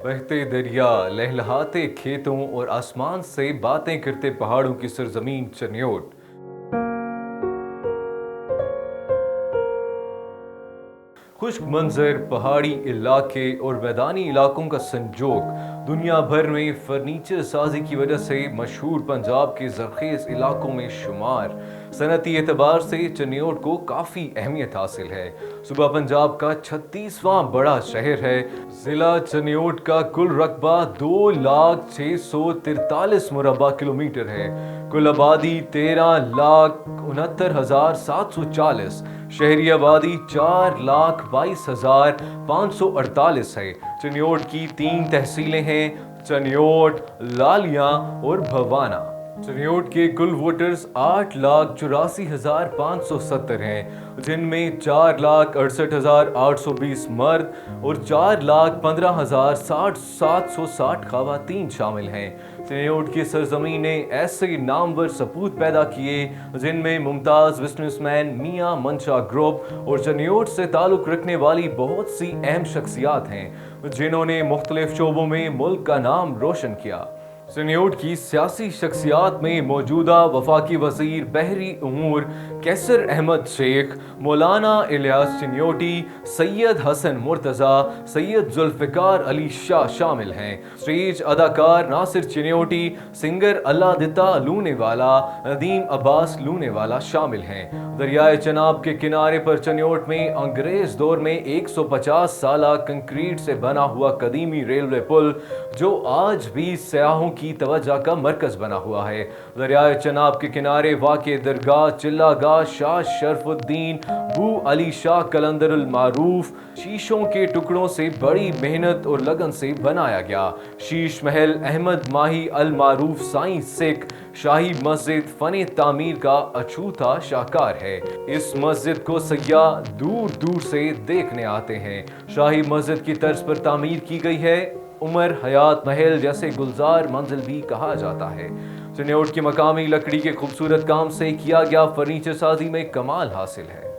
بہتے دریا، لہلہاتے کھیتوں اور آسمان سے باتیں کرتے پہاڑوں کی سرزمین چنیوٹ۔ خشک منظر، پہاڑی علاقے اور میدانی علاقوں کا سنجوگ دنیا بھر میں فرنیچر سازی کی وجہ سے مشہور پنجاب کے زرخیز علاقوں میں شمار۔ صنعتی اعتبار سے چنیوٹ کو کافی اہمیت حاصل ہے۔ صوبہ پنجاب کا 36واں بڑا شہر ہے۔ ضلع چنیوٹ کا کل رقبہ 2,06,43 مربع کلومیٹر ہے۔ کل آبادی 13,69,740، شہری آبادی 4,22,548 ہے۔ چنیوٹ کی 3 تحصیلیں ہیں: چنیوٹ، لالیاں اور بھوانا۔ چنیوٹ کے کل ووٹرز 8,84,570 ہیں، جن میں 4,68,820 مرد اور 4,15,760 خواتین شامل ہیں۔ چنیوٹ کی سرزمین نے ایسے نامور سپوت پیدا کیے جن میں ممتاز بزنس مین میاں منشا گروپ اور چنیوٹ سے تعلق رکھنے والی بہت سی اہم شخصیات ہیں جنہوں نے مختلف شعبوں میں ملک کا نام روشن کیا۔ چنیوٹ کی سیاسی شخصیات میں موجودہ وفاقی وزیر بحری امور کیسر احمد شیخ، مولانا الیاس چنیوٹی، سید حسن مرتضیٰ، سید ذوالفقار علی شاہ شامل ہیں۔ اسٹیج اداکار ناصر چنیوٹی، سنگر اللہ دتا لونے والا، ندیم عباس لونے والا شامل ہیں۔ دریائے چناب کے کنارے پر چنیوٹ میں انگریز دور میں 150 سالہ کنکریٹ سے بنا ہوا قدیمی ریلوے پل جو آج بھی سیاحوں کی توجہ کا مرکز بنا ہوا ہے۔ دریائے چناب کے کنارے واقع درگاہ چلہ گاہ شاہ شرف الدین بو علی شاہ قلندر المعروف شیشوں کے ٹکڑوں سے بڑی محنت اور لگن سے بنایا گیا۔ شیش محل احمد ماہی المعروف سائیں سکھ شاہی مسجد فن تعمیر کا اچھوتا شاہکار ہے۔ اس مسجد کو سیاح دور دور سے دیکھنے آتے ہیں۔ شاہی مسجد کی طرز پر تعمیر کی گئی ہے۔ عمر حیات محل جیسے گلزار منزل بھی کہا جاتا ہے۔ چنیوٹ کی مقامی لکڑی کے خوبصورت کام سے کیا گیا فرنیچر سازی میں کمال حاصل ہے۔